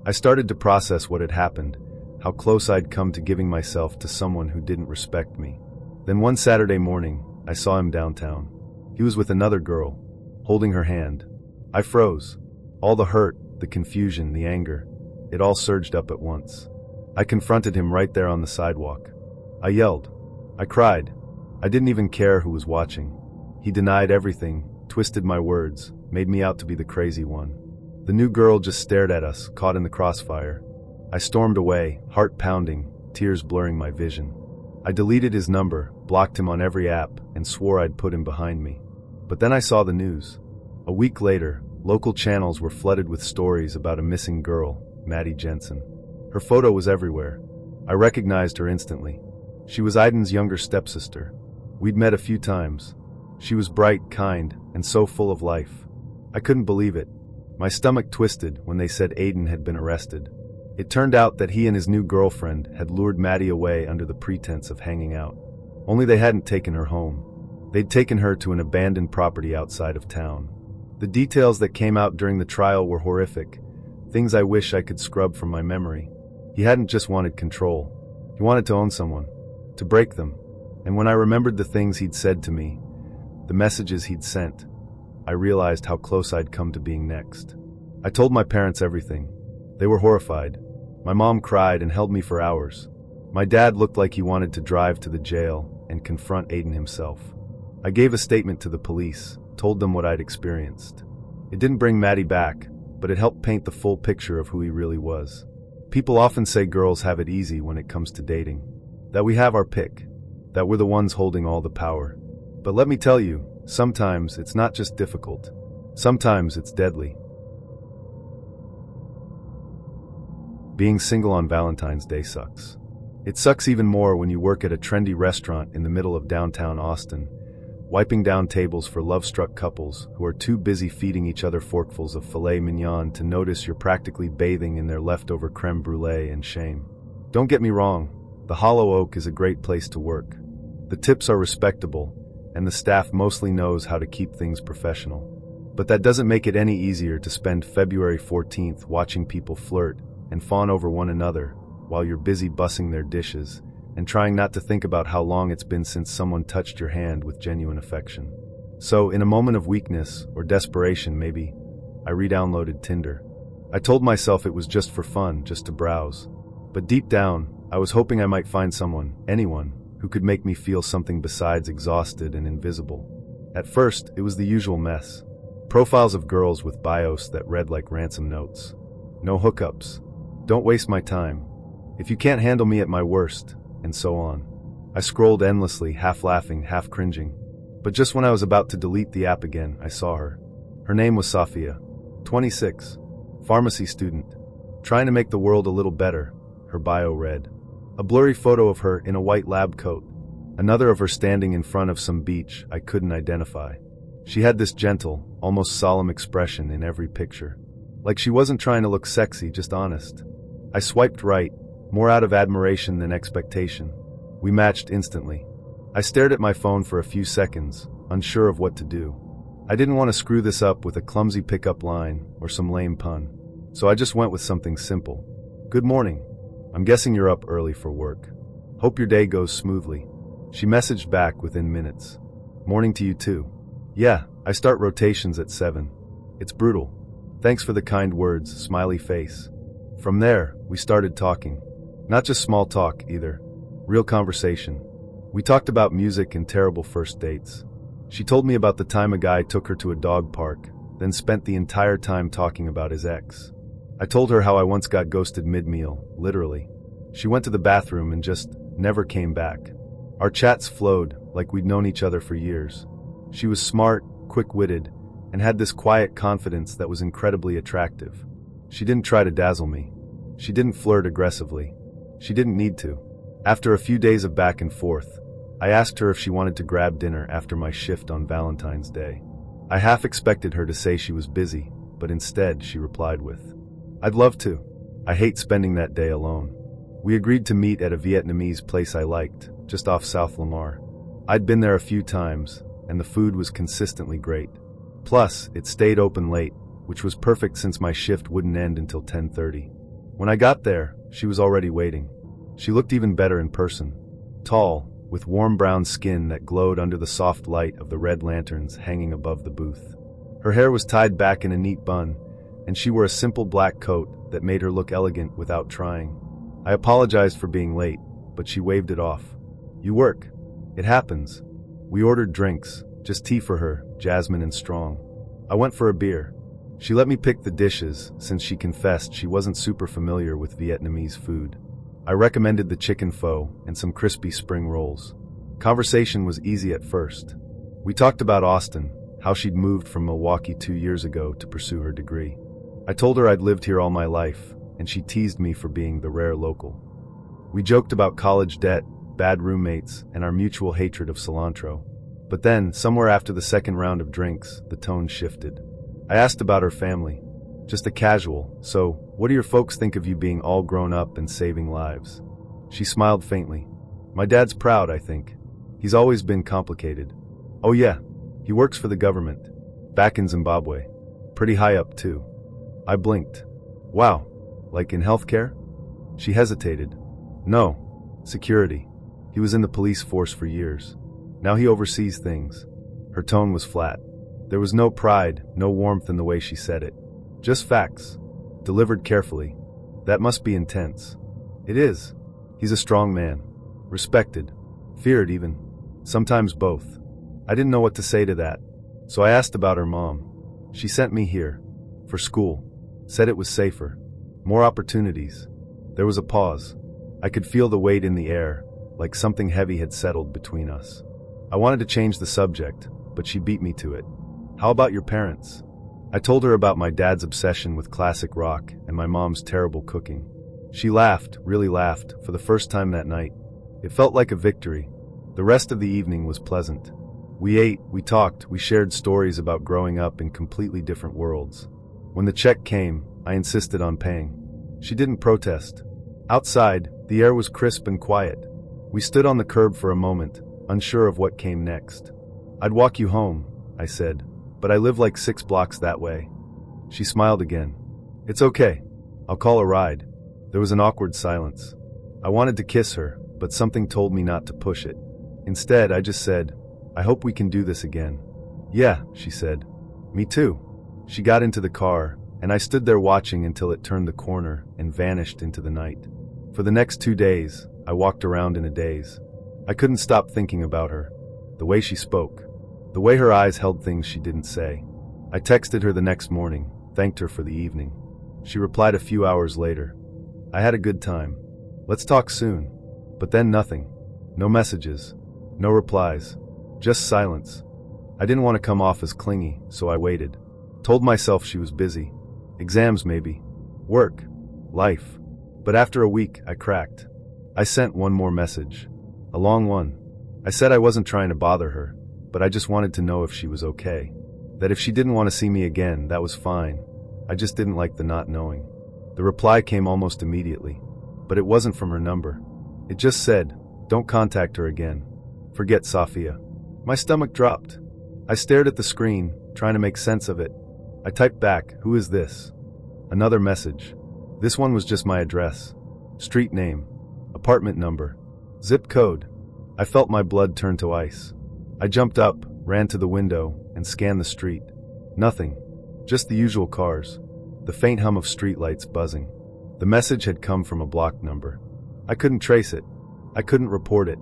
I started to process what had happened, how close I'd come to giving myself to someone who didn't respect me. Then one Saturday morning, I saw him downtown. He was with another girl, holding her hand. I froze. All the hurt, the confusion, the anger, it all surged up at once. I confronted him right there on the sidewalk. I yelled. I cried. I didn't even care who was watching. He denied everything, twisted my words, made me out to be the crazy one. The new girl just stared at us, caught in the crossfire. I stormed away, heart pounding, tears blurring my vision. I deleted his number, blocked him on every app, and swore I'd put him behind me. But then I saw the news. A week later, local channels were flooded with stories about a missing girl, Maddie Jensen. Her photo was everywhere. I recognized her instantly. She was Aiden's younger stepsister. We'd met a few times. She was bright, kind, and so full of life. I couldn't believe it. My stomach twisted when they said Aiden had been arrested. It turned out that he and his new girlfriend had lured Maddie away under the pretense of hanging out. Only they hadn't taken her home. They'd taken her to an abandoned property outside of town. The details that came out during the trial were horrific, things I wish I could scrub from my memory. He hadn't just wanted control. He wanted to own someone, to break them. And when I remembered the things he'd said to me, the messages he'd sent, I realized how close I'd come to being next. I told my parents everything. They were horrified. My mom cried and held me for hours. My dad looked like he wanted to drive to the jail and confront Aiden himself. I gave a statement to the police, told them what I'd experienced. It didn't bring Maddie back, but it helped paint the full picture of who he really was. People often say girls have it easy when it comes to dating, that we have our pick, that we're the ones holding all the power. But let me tell you, sometimes it's not just difficult. Sometimes it's deadly. Being single on Valentine's Day sucks. It sucks even more when you work at a trendy restaurant in the middle of downtown Austin, wiping down tables for love-struck couples who are too busy feeding each other forkfuls of filet mignon to notice you're practically bathing in their leftover creme brulee and shame. Don't get me wrong, the Hollow Oak is a great place to work. The tips are respectable, and the staff mostly knows how to keep things professional. But that doesn't make it any easier to spend February 14th watching people flirt and fawn over one another while you're busy bussing their dishes and trying not to think about how long it's been since someone touched your hand with genuine affection. So, in a moment of weakness, or desperation maybe, I re-downloaded Tinder. I told myself it was just for fun, just to browse. But deep down, I was hoping I might find someone, anyone, who could make me feel something besides exhausted and invisible. At first, it was the usual mess. Profiles of girls with bios that read like ransom notes. No hookups. Don't waste my time. If you can't handle me at my worst, and so on. I scrolled endlessly, half laughing, half cringing. But just when I was about to delete the app again, I saw her. Her name was Safia. 26. Pharmacy student. Trying to make the world a little better, her bio read. A blurry photo of her in a white lab coat. Another of her standing in front of some beach I couldn't identify. She had this gentle, almost solemn expression in every picture. Like she wasn't trying to look sexy, just honest. I swiped right, more out of admiration than expectation. We matched instantly. I stared at my phone for a few seconds, unsure of what to do. I didn't want to screw this up with a clumsy pickup line or some lame pun. So I just went with something simple. Good morning. I'm guessing you're up early for work. Hope your day goes smoothly. She messaged back within minutes. Morning to you too. Yeah, I start rotations at 7. It's brutal. Thanks for the kind words, smiley face. From there, we started talking. Not just small talk, either. Real conversation. We talked about music and terrible first dates. She told me about the time a guy took her to a dog park, then spent the entire time talking about his ex. I told her how I once got ghosted mid-meal, literally. She went to the bathroom and just never came back. Our chats flowed like we'd known each other for years. She was smart, quick-witted, and had this quiet confidence that was incredibly attractive. She didn't try to dazzle me. She didn't flirt aggressively. She didn't need to. After a few days of back and forth, I asked her if she wanted to grab dinner after my shift on Valentine's Day. I half expected her to say she was busy, but instead she replied with, "I'd love to. I hate spending that day alone." We agreed to meet at a Vietnamese place I liked, just off South Lamar. I'd been there a few times, and the food was consistently great. Plus, it stayed open late, which was perfect since my shift wouldn't end until 10:30. When I got there, she was already waiting. She looked even better in person. Tall, with warm brown skin that glowed under the soft light of the red lanterns hanging above the booth. Her hair was tied back in a neat bun, and she wore a simple black coat that made her look elegant without trying. I apologized for being late, but she waved it off. "You work. It happens." We ordered drinks, just tea for her, jasmine and strong. I went for a beer. She let me pick the dishes, since she confessed she wasn't super familiar with Vietnamese food. I recommended the chicken pho and some crispy spring rolls. Conversation was easy at first. We talked about Austin, how she'd moved from Milwaukee 2 years ago to pursue her degree. I told her I'd lived here all my life, and she teased me for being the rare local. We joked about college debt, bad roommates, and our mutual hatred of cilantro. But then, somewhere after the second round of drinks, the tone shifted. I asked about her family. Just a casual, "So, what do your folks think of you being all grown up and saving lives?" She smiled faintly. "My dad's proud, I think. He's always been complicated. Oh yeah, he works for the government. Back in Zimbabwe. Pretty high up too." I blinked. "Wow, like in healthcare?" She hesitated. "No, security. He was in the police force for years. Now he oversees things." Her tone was flat. There was no pride, no warmth in the way she said it. Just facts, delivered carefully. "That must be intense." "It is. He's a strong man. Respected. Feared even. Sometimes both." I didn't know what to say to that, so I asked about her mom. "She sent me here. For school. Said it was safer. More opportunities." There was a pause. I could feel the weight in the air, like something heavy had settled between us. I wanted to change the subject, but she beat me to it. "How about your parents?" I told her about my dad's obsession with classic rock and my mom's terrible cooking. She laughed, really laughed, for the first time that night. It felt like a victory. The rest of the evening was pleasant. We ate, we talked, we shared stories about growing up in completely different worlds. When the check came, I insisted on paying. She didn't protest. Outside, the air was crisp and quiet. We stood on the curb for a moment, unsure of what came next. "I'd walk you home," I said, "but I live like 6 blocks that way." She smiled again. "It's okay. I'll call a ride." There was an awkward silence. I wanted to kiss her, but something told me not to push it. Instead, I just said, "I hope we can do this again." "Yeah," she said. "Me too." She got into the car, and I stood there watching until it turned the corner and vanished into the night. For the next 2 days, I walked around in a daze. I couldn't stop thinking about her. The way she spoke. The way her eyes held things she didn't say. I texted her the next morning, thanked her for the evening. She replied a few hours later. "I had a good time. Let's talk soon." But then nothing. No messages. No replies. Just silence. I didn't want to come off as clingy, so I waited. Told myself she was busy. Exams maybe. Work. Life. But after a week, I cracked. I sent one more message. A long one. I said I wasn't trying to bother her, but I just wanted to know if she was okay. That if she didn't want to see me again, that was fine. I just didn't like the not knowing. The reply came almost immediately, but it wasn't from her number. It just said, "Don't contact her again. Forget Safia." My stomach dropped. I stared at the screen, trying to make sense of it. I typed back, "Who is this?" Another message. This one was just my address. Street name. Apartment number. Zip code. I felt my blood turn to ice. I jumped up, ran to the window, and scanned the street. Nothing. Just the usual cars. The faint hum of streetlights buzzing. The message had come from a blocked number. I couldn't trace it. I couldn't report it.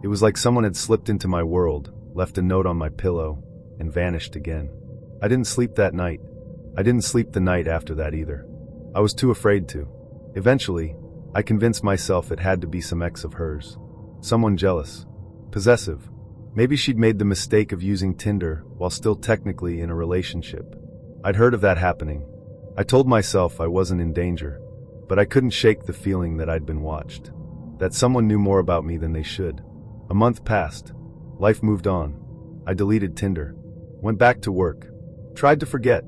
It was like someone had slipped into my world, left a note on my pillow, and vanished again. I didn't sleep that night. I didn't sleep the night after that either. I was too afraid to. Eventually, I convinced myself it had to be some ex of hers. Someone jealous. Possessive. Maybe she'd made the mistake of using Tinder while still technically in a relationship. I'd heard of that happening. I told myself I wasn't in danger, but I couldn't shake the feeling that I'd been watched. That someone knew more about me than they should. A month passed. Life moved on. I deleted Tinder. Went back to work. Tried to forget.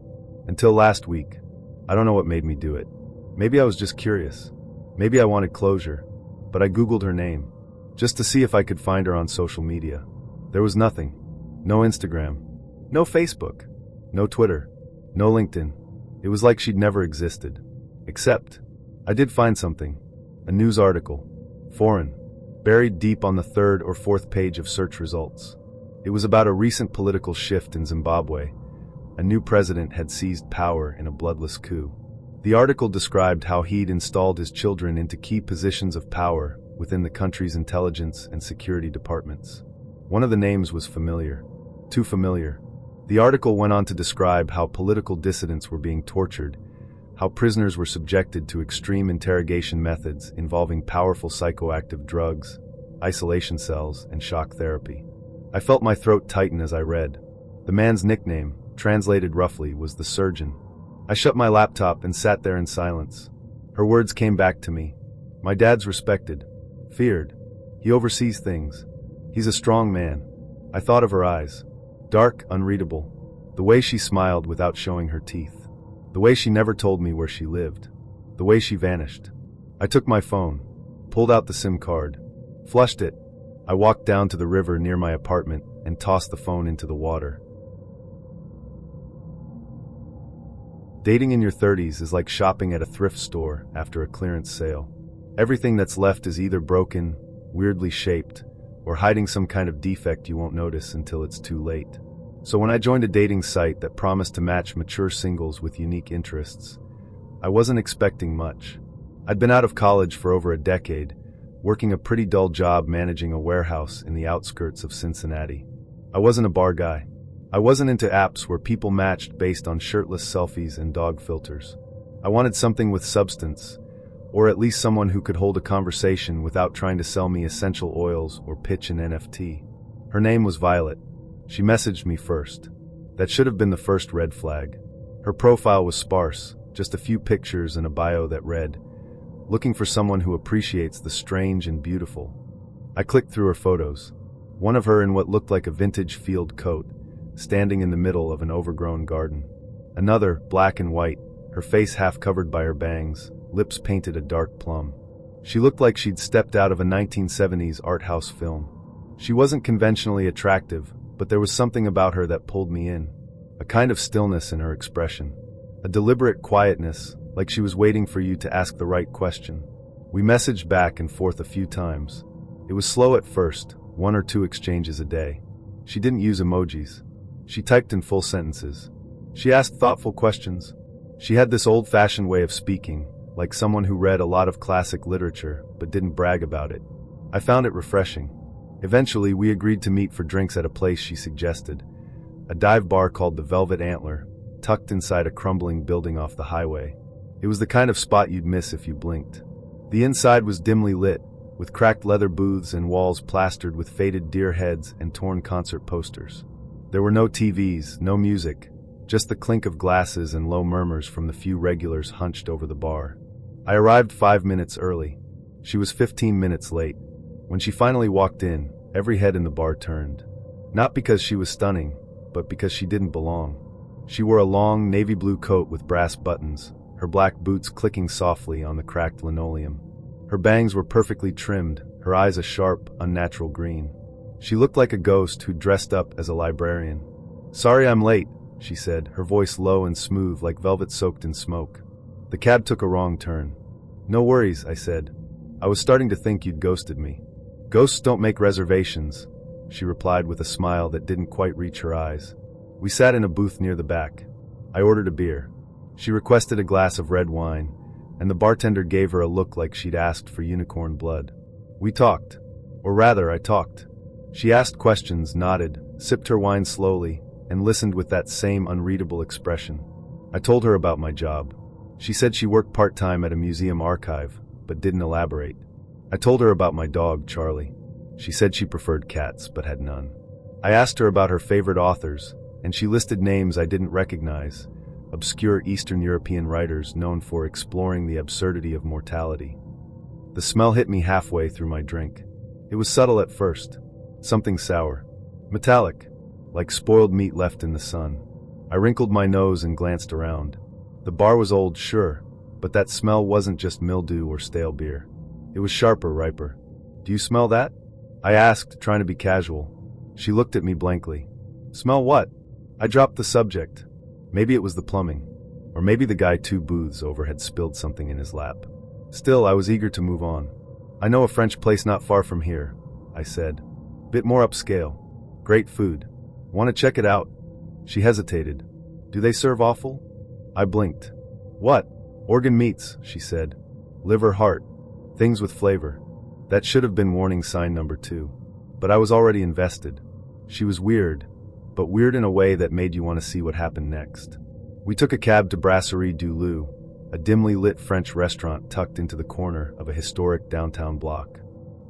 Until last week. I don't know what made me do it. Maybe I was just curious. Maybe I wanted closure. But I Googled her name, just to see if I could find her on social media. There was nothing. No Instagram. No Facebook. No Twitter. No LinkedIn. It was like she'd never existed. Except, I did find something. A news article. Foreign. Buried deep on the 3rd or 4th page of search results. It was about a recent political shift in Zimbabwe. A new president had seized power in a bloodless coup. The article described how he'd installed his children into key positions of power within the country's intelligence and security departments. One of the names was familiar. Too familiar. The article went on to describe how political dissidents were being tortured, how prisoners were subjected to extreme interrogation methods involving powerful psychoactive drugs, isolation cells, and shock therapy. I felt my throat tighten as I read. The man's nickname, translated roughly, was the surgeon. I shut my laptop and sat there in silence. Her words came back to me. My dad's respected. Feared. He oversees things. He's a strong man. I thought of her eyes. Dark, unreadable. The way she smiled without showing her teeth. The way she never told me where she lived. The way she vanished. I took my phone. Pulled out the SIM card. Flushed it. I walked down to the river near my apartment and tossed the phone into the water. Dating in your 30s is like shopping at a thrift store after a clearance sale. Everything that's left is either broken, weirdly shaped, or hiding some kind of defect you won't notice until it's too late. So when I joined a dating site that promised to match mature singles with unique interests, I wasn't expecting much. I'd been out of college for over a decade, working a pretty dull job managing a warehouse in the outskirts of Cincinnati. I wasn't a bar guy. I wasn't into apps where people matched based on shirtless selfies and dog filters. I wanted something with substance, or at least someone who could hold a conversation without trying to sell me essential oils or pitch an NFT. Her name was Violet. She messaged me first. That should have been the first red flag. Her profile was sparse, just a few pictures and a bio that read, "Looking for someone who appreciates the strange and beautiful." I clicked through her photos. One of her in what looked like a vintage field coat, standing in the middle of an overgrown garden. Another, black and white, her face half covered by her bangs, lips painted a dark plum. She looked like she'd stepped out of a 1970s art house film. She wasn't conventionally attractive, but there was something about her that pulled me in. A kind of stillness in her expression. A deliberate quietness, like she was waiting for you to ask the right question. We messaged back and forth a few times. It was slow at first, 1 or 2 exchanges a day. She didn't use emojis. She typed in full sentences. She asked thoughtful questions. She had this old-fashioned way of speaking, like someone who read a lot of classic literature but didn't brag about it. I found it refreshing. Eventually, we agreed to meet for drinks at a place she suggested, a dive bar called the Velvet Antler, tucked inside a crumbling building off the highway. It was the kind of spot you'd miss if you blinked. The inside was dimly lit, with cracked leather booths and walls plastered with faded deer heads and torn concert posters. There were no TVs, no music, just the clink of glasses and low murmurs from the few regulars hunched over the bar. I arrived 5 minutes early. She was 15 minutes late. When she finally walked in, every head in the bar turned. Not because she was stunning, but because she didn't belong. She wore a long navy blue coat with brass buttons, her black boots clicking softly on the cracked linoleum. Her bangs were perfectly trimmed, her eyes a sharp, unnatural green. She looked like a ghost who'd dressed up as a librarian. "Sorry I'm late," she said, her voice low and smooth like velvet soaked in smoke. "The cab took a wrong turn." "No worries," I said. "I was starting to think you'd ghosted me." "Ghosts don't make reservations," she replied with a smile that didn't quite reach her eyes. We sat in a booth near the back. I ordered a beer. She requested a glass of red wine, and the bartender gave her a look like she'd asked for unicorn blood. We talked. Or rather, I talked. She asked questions, nodded, sipped her wine slowly, and listened with that same unreadable expression. I told her about my job. She said she worked part-time at a museum archive, but didn't elaborate. I told her about my dog, Charlie. She said she preferred cats, but had none. I asked her about her favorite authors, and she listed names I didn't recognize, obscure Eastern European writers known for exploring the absurdity of mortality. The smell hit me halfway through my drink. It was subtle at first, something sour, metallic, like spoiled meat left in the sun. I wrinkled my nose and glanced around. The bar was old, sure, but that smell wasn't just mildew or stale beer. It was sharper, riper. "Do you smell that?" I asked, trying to be casual. She looked at me blankly. "Smell what?" I dropped the subject. Maybe it was the plumbing, or maybe the guy 2 booths over had spilled something in his lap. Still, I was eager to move on. "I know a French place not far from here," I said. "Bit more upscale. Great food. Want to check it out?" She hesitated. "Do they serve offal?" I blinked. "What?" "Organ meats," she said. "Liver, heart. Things with flavor." That should have been warning sign number 2. But I was already invested. She was weird, but weird in a way that made you want to see what happened next. We took a cab to Brasserie du Loup, a dimly lit French restaurant tucked into the corner of a historic downtown block.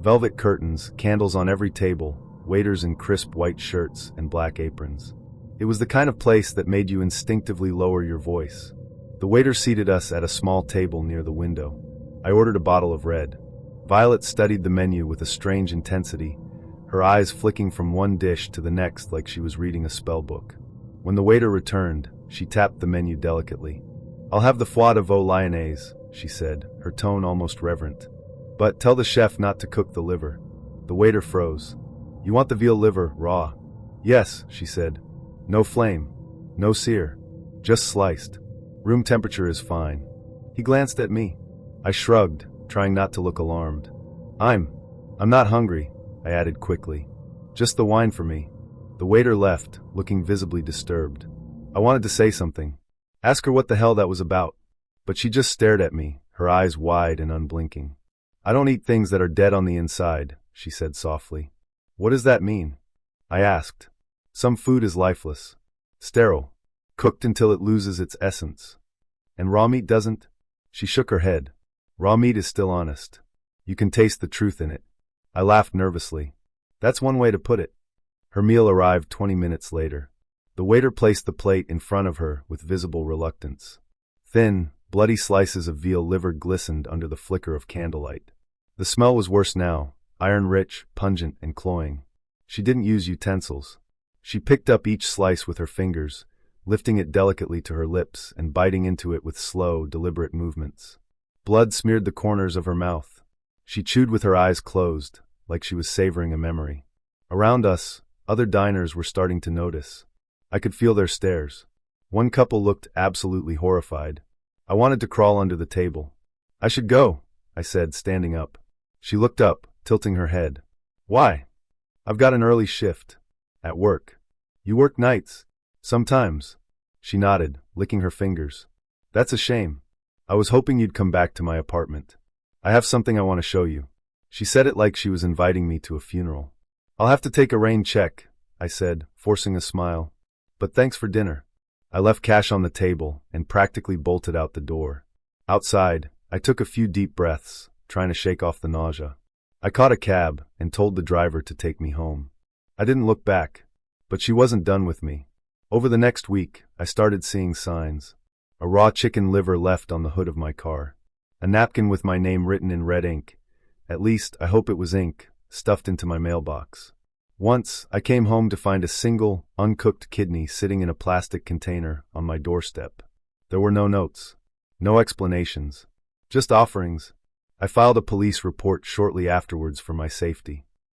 Velvet curtains, candles on every table, waiters in crisp white shirts and black aprons. It was the kind of place that made you instinctively lower your voice. The waiter seated us at a small table near the window. I ordered a bottle of red. Violet studied the menu with a strange intensity, her eyes flicking from one dish to the next like she was reading a spell book. When the waiter returned, she tapped the menu delicately. "I'll have the foie de veau lyonnaise," she said, her tone almost reverent. "But tell the chef not to cook the liver." The waiter froze. "You want the veal liver, raw?" "Yes," she said. "No flame. No sear. Just sliced. Room temperature is fine." He glanced at me. I shrugged, trying not to look alarmed. I'm not hungry," I added quickly. "Just the wine for me." The waiter left, looking visibly disturbed. I wanted to say something. Ask her what the hell that was about. But she just stared at me, her eyes wide and unblinking. "I don't eat things that are dead on the inside," she said softly. "What does that mean?" I asked. "Some food is lifeless. Sterile. Cooked until it loses its essence. And raw meat doesn't?" She shook her head. "Raw meat is still honest. You can taste the truth in it." I laughed nervously. "That's one way to put it." Her meal arrived 20 minutes later. The waiter placed the plate in front of her with visible reluctance. Thin, bloody slices of veal liver glistened under the flicker of candlelight. The smell was worse now, iron-rich, pungent, and cloying. She didn't use utensils. She picked up each slice with her fingers, lifting it delicately to her lips and biting into it with slow, deliberate movements. Blood smeared the corners of her mouth. She chewed with her eyes closed, like she was savoring a memory. Around us, other diners were starting to notice. I could feel their stares. One couple looked absolutely horrified. I wanted to crawl under the table. "I should go," I said, standing up. She looked up, tilting her head. "Why?" "I've got an early shift. At work." "You work nights?" "Sometimes." She nodded, licking her fingers. "That's a shame. I was hoping you'd come back to my apartment. I have something I want to show you." She said it like she was inviting me to a funeral. "I'll have to take a rain check," I said, forcing a smile. "But thanks for dinner." I left cash on the table and practically bolted out the door. Outside, I took a few deep breaths, trying to shake off the nausea. I caught a cab and told the driver to take me home. I didn't look back, but she wasn't done with me. Over the next week, I started seeing signs. A raw chicken liver left on the hood of my car. A napkin with my name written in red ink. At least, I hope it was ink, stuffed into my mailbox. Once, I came home to find a single, uncooked kidney sitting in a plastic container on my doorstep. There were no notes. No explanations. Just offerings. I filed a police report shortly afterwards for my safety.